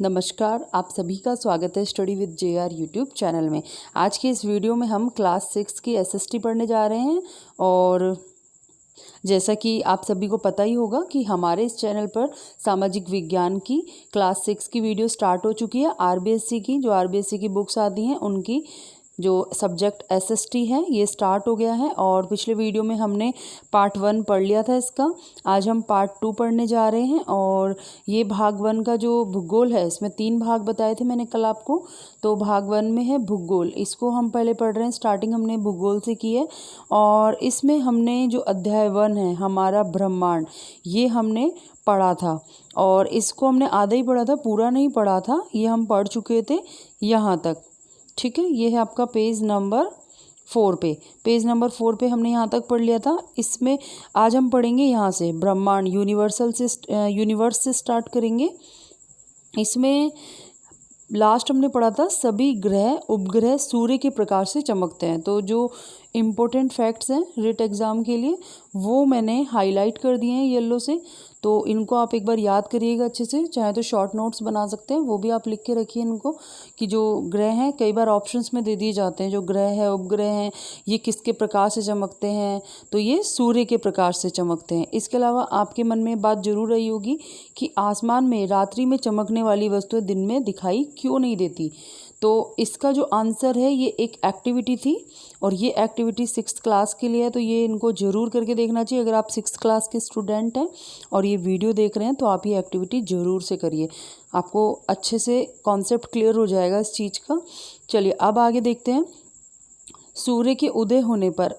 नमस्कार, आप सभी का स्वागत है study with JR YouTube channel में। आज के इस वीडियो में हम क्लास 6 की एसएसटी पढ़ने जा रहे हैं और जैसा कि आप सभी को पता ही होगा कि हमारे इस चैनल पर सामाजिक विज्ञान की क्लास 6 की वीडियो स्टार्ट हो चुकी है। आरबीएससी की जो आरबीएससी की बुक्स आती हैं उनकी जो सब्जेक्ट एसएसटी है ये स्टार्ट हो गया है और पिछले वीडियो में हमने पार्ट 1 पढ़ लिया था इसका। आज हम पार्ट 2 पढ़ने जा रहे हैं और ये भाग 1 का जो भूगोल है इसमें 3 भाग बताए थे मैंने कल आपको। तो भाग 1 में है भूगोल, इसको हम पहले पढ़ रहे हैं। स्टार्टिंग हमने भूगोल से की है और इसमें हमने जो अध्याय 1 है हमारा ब्रह्मांड, ये हमने पढ़ा था और इसको हमने आधा ही पढ़ा था, पूरा नहीं पढ़ा था। ये हम पढ़ चुके थे यहाँ तक, ठीक है। ये है आपका पेज नंबर 4 पे। पेज नंबर 4 पे हमने यहाँ तक पढ़ लिया था। इसमें आज हम पढ़ेंगे यहाँ से ब्रह्मांड, यूनिवर्स से स्टार्ट करेंगे। इसमें लास्ट हमने पढ़ा था सभी ग्रह उपग्रह सूर्य के प्रकाश से चमकते हैं। तो जो इम्पोर्टेंट फैक्ट्स हैं रिट एग्ज़ाम के लिए वो मैंने हाईलाइट कर दिए हैं येलो से, तो इनको आप एक बार याद करिएगा अच्छे से। चाहे तो शॉर्ट नोट्स बना सकते हैं, वो भी आप लिख के रखिए इनको कि जो ग्रह हैं कई बार ऑप्शंस में दे दिए जाते हैं, जो ग्रह है उपग्रह हैं ये किसके प्रकाश से चमकते हैं, तो ये सूर्य के प्रकाश से चमकते हैं। इसके अलावा आपके मन में बात जरूर रही होगी कि आसमान में रात्रि में चमकने वाली वस्तुएं दिन में दिखाई क्यों नहीं देती। तो इसका जो आंसर है ये एक एक्टिविटी थी और ये एक्टिविटी 6th क्लास के लिए है, तो ये इनको ज़रूर करके देखना चाहिए। अगर आप 6th क्लास के स्टूडेंट हैं और ये वीडियो देख रहे हैं तो आप ये एक्टिविटी ज़रूर से करिए, आपको अच्छे से कॉन्सेप्ट क्लियर हो जाएगा इस चीज़ का। चलिए अब आगे देखते हैं। सूर्य के उदय होने पर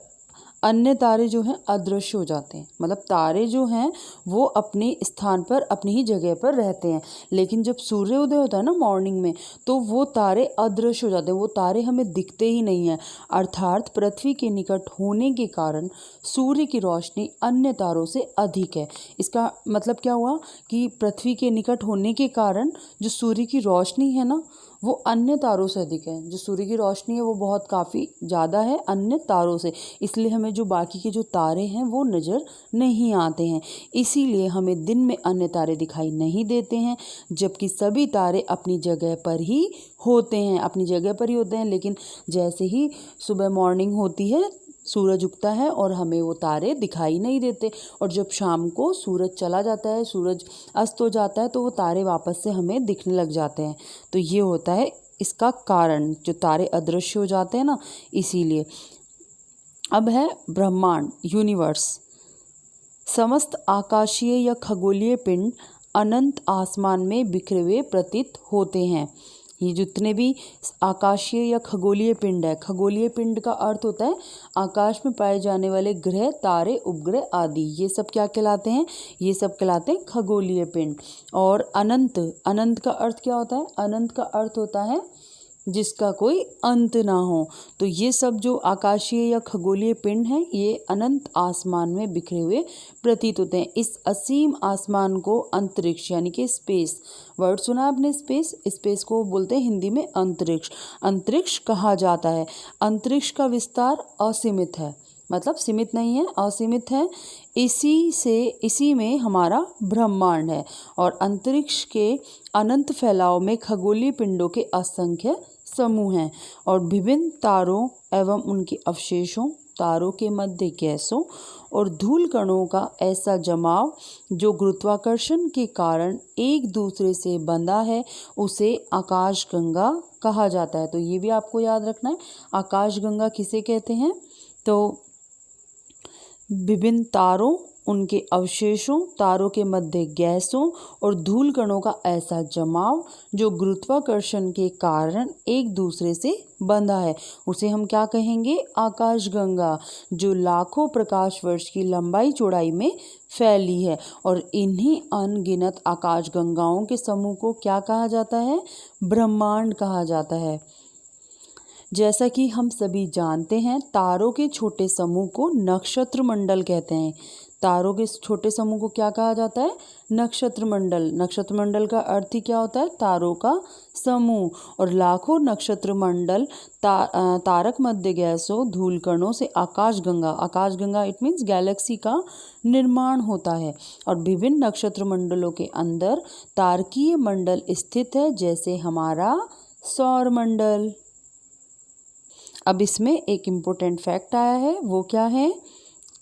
अन्य तारे जो हैं अदृश्य हो जाते हैं, मतलब तारे जो हैं वो अपने स्थान पर अपनी ही जगह पर रहते हैं, लेकिन जब सूर्योदय होता है ना मॉर्निंग में तो वो तारे अदृश्य हो जाते हैं, वो तारे हमें दिखते ही नहीं हैं। अर्थात पृथ्वी के निकट होने के कारण सूर्य की रोशनी अन्य तारों से अधिक है। इसका मतलब क्या हुआ कि पृथ्वी के निकट होने के कारण जो सूर्य की रोशनी है ना वो अन्य तारों से अधिक है। जो सूर्य की रोशनी है वो बहुत काफ़ी ज़्यादा है अन्य तारों से, इसलिए हमें जो बाकी के जो तारे हैं वो नज़र नहीं आते हैं। इसीलिए हमें दिन में अन्य तारे दिखाई नहीं देते हैं, जबकि सभी तारे अपनी जगह पर ही होते हैं, अपनी जगह पर ही होते हैं। लेकिन जैसे ही सुबह मॉर्निंग होती है सूरज उगता है और हमें वो तारे दिखाई नहीं देते, और जब शाम को सूरज चला जाता है, सूरज अस्त हो जाता है, तो वो तारे वापस से हमें दिखने लग जाते हैं। तो ये होता है इसका कारण, जो तारे अदृश्य हो जाते हैं ना, इसीलिए। अब है ब्रह्मांड, यूनिवर्स। समस्त आकाशीय या खगोलीय पिंड अनंत आसमान में बिखरे हुए प्रतीत होते हैं। ये जितने भी आकाशीय या खगोलीय पिंड है, खगोलीय पिंड का अर्थ होता है आकाश में पाए जाने वाले ग्रह, तारे, उपग्रह आदि, ये सब क्या कहलाते हैं, ये सब कहलाते हैं खगोलीय पिंड। और अनंत, अनंत का अर्थ क्या होता है, अनंत का अर्थ होता है जिसका कोई अंत ना हो। तो ये सब जो आकाशीय या खगोलीय पिंड हैं ये अनंत आसमान में बिखरे हुए प्रतीत होते हैं। इस असीम आसमान को अंतरिक्ष यानी कि स्पेस, वर्ड सुना आपने स्पेस, स्पेस को बोलते हैं हिंदी में अंतरिक्ष, अंतरिक्ष कहा जाता है। अंतरिक्ष का विस्तार असीमित है, मतलब सीमित नहीं है, असीमित है। इसी में हमारा ब्रह्मांड है और अंतरिक्ष के अनंत फैलाव में खगोलीय पिंडों के असंख्य समूह हैं और विभिन्न तारों एवं उनके अवशेषों, तारों के मध्य गैसों और धूल कणों का ऐसा जमाव जो गुरुत्वाकर्षण के कारण एक दूसरे से बंधा है, उसे आकाशगंगा कहा जाता है। तो ये भी आपको याद रखना है, आकाशगंगा किसे कहते हैं, तो विभिन्न तारों, उनके अवशेषों, तारों के मध्य गैसों और धूल कणों का ऐसा जमाव जो गुरुत्वाकर्षण के कारण एक दूसरे से बंधा है, उसे हम क्या कहेंगे, आकाशगंगा, जो लाखों प्रकाश वर्ष की लंबाई चौड़ाई में फैली है। और इन्हीं अनगिनत आकाशगंगाओं के समूह को क्या कहा जाता है, ब्रह्मांड कहा जाता है। जैसा कि हम सभी जानते हैं तारों के छोटे समूह को नक्षत्र मंडल कहते हैं। तारों के इस छोटे समूह को क्या कहा जाता है? नक्षत्र मंडल। नक्षत्र मंडल का अर्थ ही क्या होता है? तारों का समूह। और लाखों नक्षत्र मंडल तारक मध्य गैसों धूलकणों से आकाशगंगा इट मीन्स गैलेक्सी का निर्माण होता है। और विभिन्न नक्षत्र मंडलों के अंदर तारकीय मंडल स्थित है, जैसे हमारा सौर मंडल। अब इसमें एक इम्पोर्टेंट फैक्ट आया है, वो क्या है?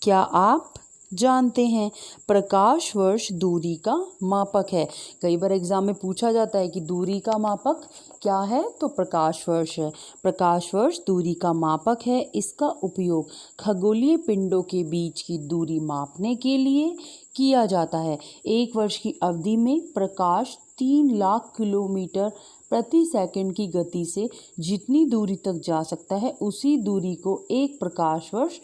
क्या आप जानते हैं? प्रकाश वर्ष दूरी का मापक है। कई बार एग्जाम में पूछा जाता है कि दूरी का मापक क्या है, तो प्रकाश वर्ष है। प्रकाश वर्ष दूरी का मापक है। इसका उपयोग खगोलीय पिंडों के बीच की दूरी मापने के लिए किया जाता है। एक वर्ष की अवधि में प्रकाश 3 लाख किलोमीटर प्रति सेकंड की गति से जितनी दूरी तक जा सकता है, उसी दूरी को एक प्रकाश वर्ष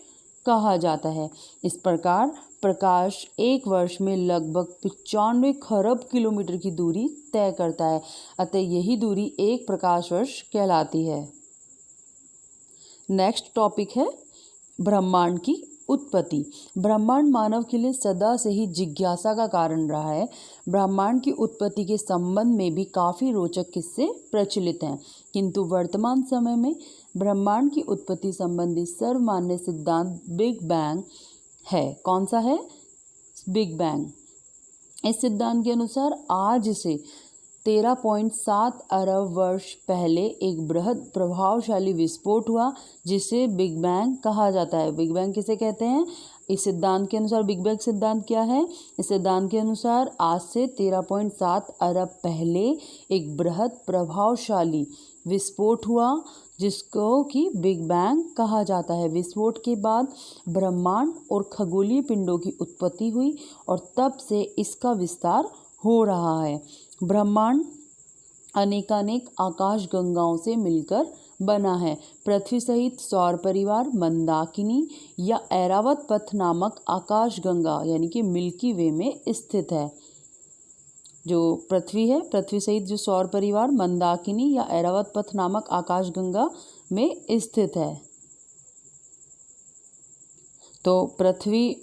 कहा जाता है। इस प्रकार प्रकाश एक वर्ष में लगभग 95 खरब किलोमीटर की दूरी तय करता है, अतः यही दूरी एक प्रकाश वर्ष कहलाती है। नेक्स्ट टॉपिक है ब्रह्मांड की उत्पत्ति। ब्रह्मांड मानव के लिए सदा से ही जिज्ञासा का कारण रहा है। ब्रह्मांड की उत्पत्ति के संबंध में भी काफ़ी रोचक किस्से प्रचलित हैं, किंतु वर्तमान समय में ब्रह्मांड की उत्पत्ति संबंधी सर्वमान्य सिद्धांत बिग बैंग है। कौन सा है? Big bang. इस सिद्धांत के अनुसार आज से 13.7 अरब वर्ष पहले एक बृहद प्रभावशाली विस्फोट हुआ, जिसे बिग बैंग कहा जाता है। बिग बैंग किसे कहते हैं? इस सिद्धांत के अनुसार बिग बैंग सिद्धांत क्या है? इस सिद्धांत के अनुसार आज से 13.7 अरब पहले एक बृहद प्रभावशाली विस्फोट हुआ, जिसको कि बिग बैंग कहा जाता है। विस्फोट के बाद ब्रह्मांड और खगोलीय पिंडों की उत्पत्ति हुई और तब से इसका विस्तार हो रहा है। ब्रह्मांड अनेकानेक आकाश गंगाओं से मिलकर बना है। पृथ्वी सहित सौर परिवार मंदाकिनी या ऐरावत पथ नामक आकाश गंगा यानी कि मिल्की वे में स्थित है। जो पृथ्वी है, पृथ्वी सहित जो सौर परिवार मंदाकिनी या ऐरावत पथ नामक आकाश गंगा में स्थित है। तो पृथ्वी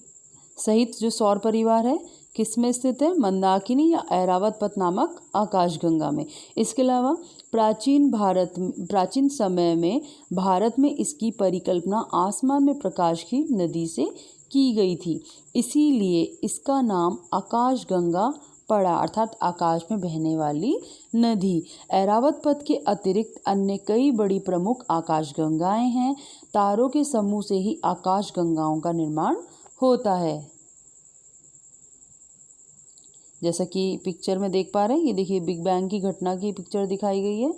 सहित जो सौर परिवार है किस में स्थित है? मंदाकिनी या ऐरावत पथ नामक आकाशगंगा में। इसके अलावा प्राचीन समय में भारत में इसकी परिकल्पना आसमान में प्रकाश की नदी से की गई थी, इसीलिए इसका नाम आकाशगंगा पड़ा, अर्थात आकाश में बहने वाली नदी। ऐरावत पथ के अतिरिक्त अन्य कई बड़ी प्रमुख आकाशगंगाएं हैं। तारों के समूह से ही आकाशगंगाओं का निर्माण होता है। जैसा कि पिक्चर में देख पा रहे हैं, ये देखिए बिग बैंग की घटना की पिक्चर दिखाई गई है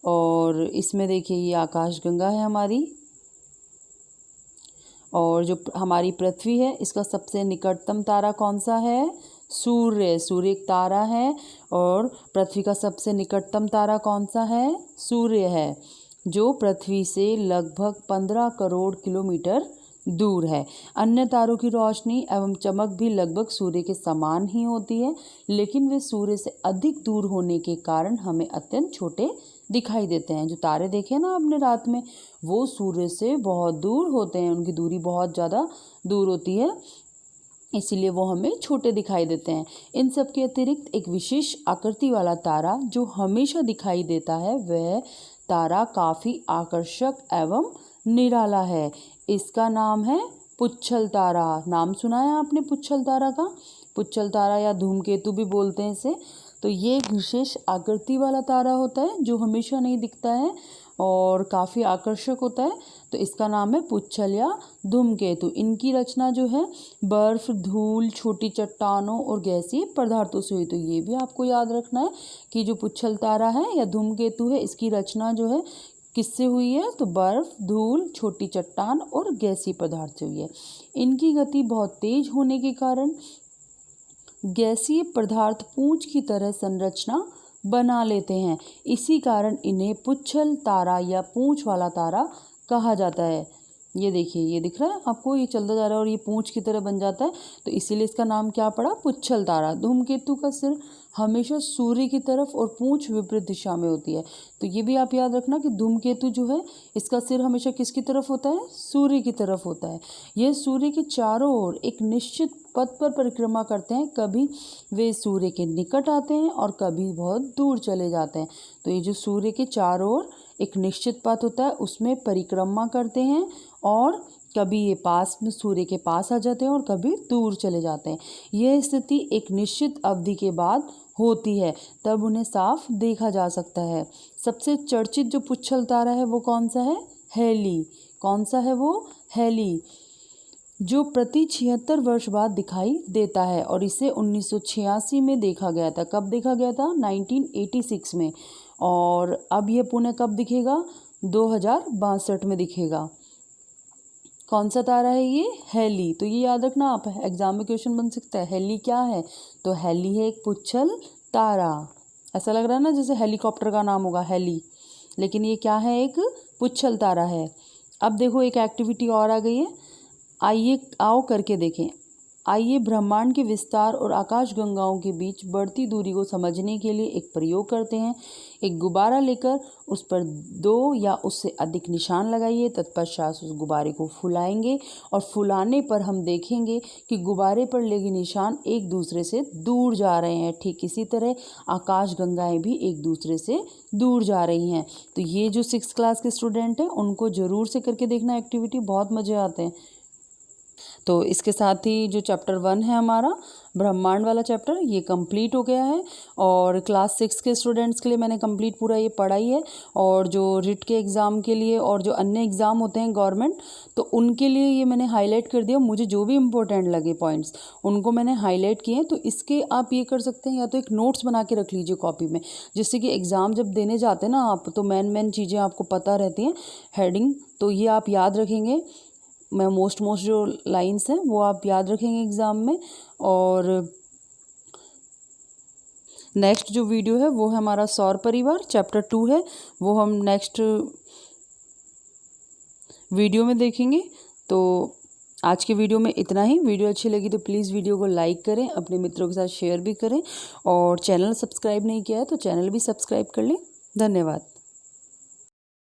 और इसमें देखिए ये आकाशगंगा है हमारी, और जो हमारी पृथ्वी है इसका सबसे निकटतम तारा कौन सा है? सूर्य। सूर्य एक तारा है और पृथ्वी का सबसे निकटतम तारा कौन सा है? सूर्य है, जो पृथ्वी से लगभग 15 करोड़ किलोमीटर दूर है। अन्य तारों की रोशनी एवं चमक भी लगभग सूर्य के समान ही होती है, लेकिन वे सूर्य से अधिक दूर होने के कारण हमें अत्यंत छोटे दिखाई देते हैं। जो तारे देखे ना आपने रात में, वो सूर्य से बहुत दूर होते हैं, उनकी दूरी बहुत ज़्यादा दूर होती है, इसीलिए वो हमें छोटे दिखाई देते हैं। इन सब के अतिरिक्त एक विशेष आकृति वाला तारा जो हमेशा दिखाई देता है, वह तारा काफ़ी आकर्षक एवं निराला है। इसका नाम है पुच्छल तारा। नाम सुना है आपने पुच्छल तारा का? पुच्छल तारा या धूमकेतु भी बोलते हैं इसे। तो ये एक विशेष आकृति वाला तारा होता है जो हमेशा नहीं दिखता है और काफ़ी आकर्षक होता है, तो इसका नाम है पुच्छल या धूमकेतु। इनकी रचना जो है बर्फ, धूल, छोटी चट्टानों और गैसीय पदार्थों से हुई। तो ये भी आपको याद रखना है कि जो पुच्छल तारा है या धूमकेतु है, इसकी रचना जो है किससे हुई है? तो बर्फ, धूल, छोटी चट्टान और गैसीय पदार्थ से हुई है। इनकी गति बहुत तेज होने के कारण गैसीय पदार्थ पूंछ की तरह संरचना बना लेते हैं, इसी कारण इन्हें पुच्छल तारा या पूंछ वाला तारा कहा जाता है। ये देखिए, ये दिख रहा है आपको, ये चलता जा रहा है और ये पूंछ की तरह बन जाता है, तो इसीलिए इसका नाम क्या पड़ा, पुच्छल तारा। धूमकेतु का सिर हमेशा सूर्य की तरफ और पूंछ विपरीत दिशा में होती है। तो ये भी आप याद रखना कि धूमकेतु जो है इसका सिर हमेशा किसकी तरफ होता है, सूर्य की तरफ होता है। यह सूर्य के चारों ओर एक निश्चित पथ पर परिक्रमा करते हैं, कभी वे सूर्य के निकट आते हैं और कभी बहुत दूर चले जाते हैं। तो ये जो सूर्य के चारों ओर एक निश्चित पथ होता है उसमें परिक्रमा करते हैं, और कभी ये पास में सूर्य के पास आ जाते हैं और कभी दूर चले जाते हैं। यह स्थिति एक निश्चित अवधि के बाद होती है, तब उन्हें साफ देखा जा सकता है। सबसे चर्चित जो पुच्छल तारा है वो कौन सा है, हेली। कौन सा है वो, हेली, जो प्रति 76 वर्ष बाद दिखाई देता है, और इसे 1986 में देखा गया था। कब देखा गया था, 1986 में। और अब ये पुनः कब दिखेगा, 2062 में दिखेगा। कौन सा तारा है ये, हेली। तो ये याद रखना आप, एग्जाम में क्वेश्चन बन सकता है, हेली क्या है, तो हेली है एक पुच्छल तारा। ऐसा लग रहा है ना जैसे हेलीकॉप्टर का नाम होगा हेली, लेकिन ये क्या है, एक पुच्छल तारा है। अब देखो एक एक्टिविटी और आ गई है, आइए आओ करके देखें। आइए ब्रह्मांड के विस्तार और आकाश गंगाओं के बीच बढ़ती दूरी को समझने के लिए एक प्रयोग करते हैं। एक गुब्बारा लेकर उस पर 2 या उससे अधिक निशान लगाइए, तत्पश्चात उस गुब्बारे को फुलाएंगे और फुलाने पर हम देखेंगे कि गुब्बारे पर लगे निशान एक दूसरे से दूर जा रहे हैं। ठीक इसी तरह आकाश गंगाएं भी एक दूसरे से दूर जा रही हैं। तो ये जो 6th क्लास के स्टूडेंट हैं उनको ज़रूर से करके देखना एक्टिविटी, बहुत मज़े आते हैं। तो इसके साथ ही जो चैप्टर 1 है हमारा ब्रह्मांड वाला चैप्टर, ये कंप्लीट हो गया है। और क्लास 6 के स्टूडेंट्स के लिए मैंने कंप्लीट पूरा ये पढ़ाई है। और जो रिट के एग्ज़ाम के लिए और जो अन्य एग्ज़ाम होते हैं गवर्नमेंट, तो उनके लिए ये मैंने हाईलाइट कर दिया। मुझे जो भी इंपॉर्टेंट लगे पॉइंट्स उनको मैंने हाईलाइट किए। तो इसके आप ये कर सकते हैं, या तो एक नोट्स बना के रख लीजिए कॉपी में, जिससे कि एग्ज़ाम जब देने जाते हैं ना आप, तो मेन चीज़ें आपको पता रहती हैं, हेडिंग, तो ये आप याद रखेंगे। मैं मोस्ट जो लाइंस हैं वो आप याद रखेंगे एग्ज़ाम में। और नेक्स्ट जो वीडियो है वो है हमारा सौर परिवार, चैप्टर 2 है, वो हम नेक्स्ट वीडियो में देखेंगे। तो आज के वीडियो में इतना ही। वीडियो अच्छी लगी तो प्लीज़ वीडियो को लाइक करें, अपने मित्रों के साथ शेयर भी करें, और चैनल सब्सक्राइब नहीं किया है तो चैनल भी सब्सक्राइब कर लें। धन्यवाद।